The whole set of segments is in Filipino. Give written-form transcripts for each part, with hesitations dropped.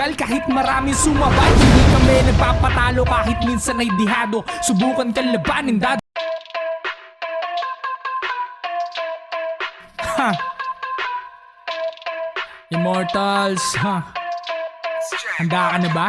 sumugal kahit marami sumabay. Hindi kami nagpapatalo kahit minsan ay dihado. Subukan kang labanin dad. Ha. Immortals, ha. Handa ka na ba?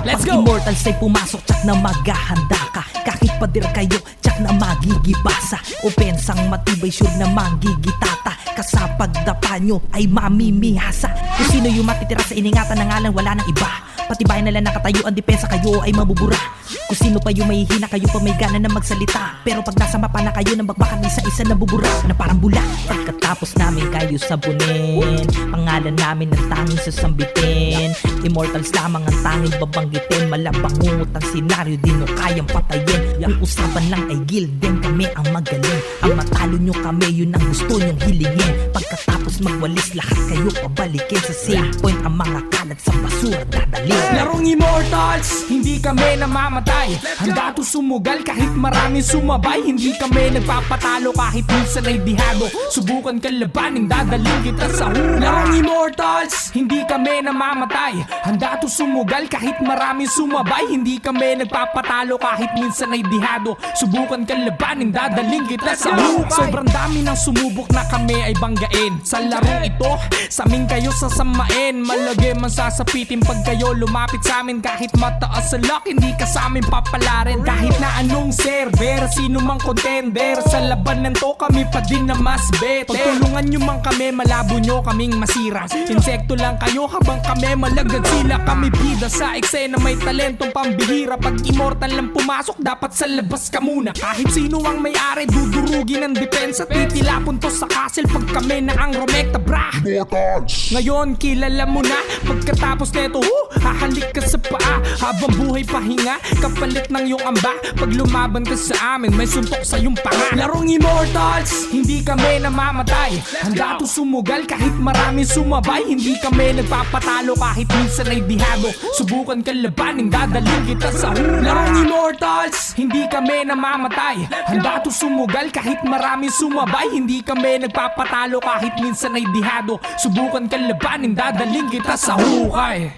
Let's go! Immortals ay pumasok, tsak na maghahanda ka. Kahit pader kayo, tsak na magigibasa. Opensang matibay, sure na manggigitata. Kasapag dapa nyo ay mamimihasa. Kung sino yung matitira sa iningatan ng ngalan, wala nang iba. Patibayan nila nakatayuan, depensa kayo ay mabubura. Kung sino pa yung mahihina, kayo pa may gana na magsalita. Pero pag nasa mapa na kayo, nang bagbakan isa-isa na bubura na parang bula. Pagkatapos namin kayo sabunin, pangalan namin ang tanging sasambitin. Immortals lamang ang tanging babanggitin. Malabangungot ang senaryo, di nyo kayang patayin. Yung usapan lang ay guild din, kami ang magaling. Ang matalo nyo kami, yun ang gusto nyong hilingin. Pagkatapos magwalis, lahat kayo pabalikin. Sa same point ang mga kalat sa basura dadalhin. Larong Immortals, hindi kami namamatay. Handa to sumugal kahit marami sumabay. Hindi kami nagpapatalo kahit minsan ay dihado. Subukan kang labanin, dadaling kita sa hula. Larong Immortals, hindi kami namamatay. Handa to sumugal kahit marami sumabay. Hindi kami nagpapatalo kahit minsan ay dihado. Subukan kang labanin, dadaling kita sa hukay. Sobrang dami ng sumubok na kami ay banggain. Sa larong ito, sa amin kayo sasamain. Malagay man sasapitin pag kayo lumapit sa amin. Kahit mataas sa lock, hindi ka sa amin papalarin. Kahit na anong server, sino mang contender, sa labanan to kami pa din na mas better. Pagtulungan nyo man kami, malabo nyo kaming masira. Insekto lang kayo habang kami malagad sila. Kami bida sa eksena, may talentong pambihira. Pag immortal lang pumasok, dapat sa labas ka muna. Kahit sino ang may-ari, dudurugin ang depensa. Titilapon to sa castle pag kami na ang Romecta, bra. Ngayon kilala mo na, pagkatapos neto hahalik ka sa paa. Habang buhay pahinga, kapalit ng iyong amba. Pag lumaban ka sa amin, may suntok sa iyong panga. Larong Immortals, hindi kami namamatay. Handa to sumugal kahit marami sumabay. Hindi kami nagpapatalo kahit minsan ay dihado. Subukan kang labanin, dadaling kita sa hula. Larong Immortals, hindi kami namamatay. Handa to sumugal kahit marami sumabay. Hindi kami nagpapatalo kahit minsan ay dihado. Subukan kang labanin, dadaling kita sa hukay.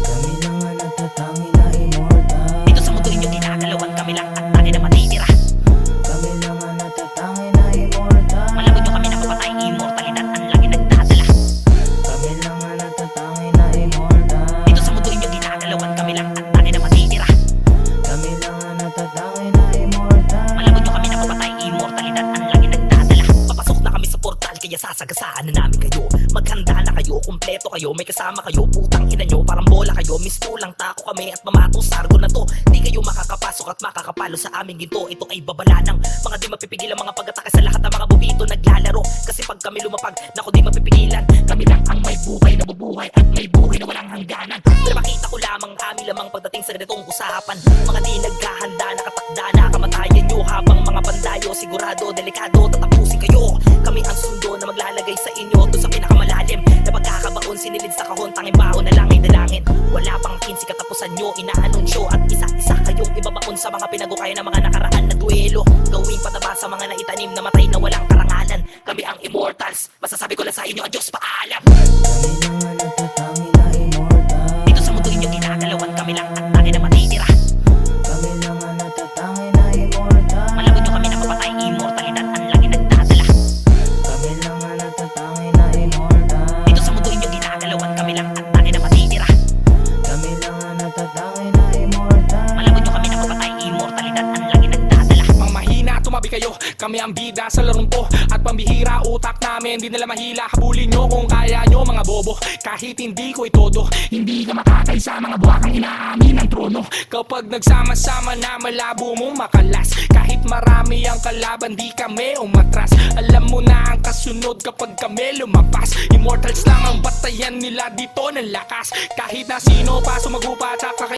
Kami na nga nagtatangi na immortal. Dito sa mundo inyo ginagalawan, kami lang at tayo na matitira. Kami na nga nagtatangi na immortal. Malabot nyo kami na papatay, immortalidad ang lagi nagdadala. Kami na nga nagtatangi na immortal. Dito sa mundo inyo ginagalawan, kami lang at tayo na matitira. Kami na nga nagtatangi na immortal. Malabot nyo kami na papatay, immortalidad ang lagi nagdadala. Papasok na kami sa portal, kaya sasagasaan na namin kayo. Maghanda na kayo, kumpleto kayo, may kasama kayo. Putang ina nyo, parang bola kayo. Misto lang tako kami at mamato sargo na to. Di kayo makakapasok at makakapalo sa aming ginto. Ito ay babala ng mga di mapipigil ang mga pag-atake sa lahat ng mga bubito naglalaro. Kasi pag kami lumapag, naku di mapipigilan. Kami lang ang may buhay na bubuhay at may buhay na walang hangganan. Pero makita ko lamang kami lamang pagdating sa ganitong usapan. Mga di naghahanda, nakatakda na kamatayan nyo. Habang mga pandayo, sigurado, delikado, tatapusin kayo. Kami ang sundo na maglalagay sa inyo doon sa pinakamalalim na pagkakabaon, sinilid sa kahon, tanging baon na lang ay dalangin. Wala pang 15 katapusan nyo, inaanunsyo at isa-isa kayong ibabaon sa mga pinagukaya ng mga nakaraan na duelo. Gawing pataba sa mga naitanim na matay na walang karangalan. Kami ang Immortals, masasabi ko lang sa inyo, adios, paalam. Kami na nga nagtatangi na immortal. Dito sa mundo inyo ginagalawan, kami lang at tayo na matitira. Kami na nga nagtatangi na immortal. Malabot nyo kami na papatay, immortalidad ang lagi nagdadala. Kami na nga nagtatangi na immortal. Dito sa mundo inyo ginagalawan, kami lang at tayo na matitira. Kami na nga nagtatangi na immortal. Malabot nyo kami na papatay, immortalidad ang lagi nagdadala. Mga mahina, tumabi kayo, kami ang bida sa larong to. At pambihira, utak namin, di nila mahila. Habulin nyo kung kaya nyo mga bobo. Kahit hindi ko itodo, hindi ka makakay sa mga buwakang inaamin ng trono. Kapag nagsama-sama na malabo mong makalas. Kahit marami ang kalaban, di kami umatras. Alam mo na ang kasunod kapag kami lumabas. Immortals lang ang batayan nila dito ng lakas. Kahit na sino pa sumagupa at saka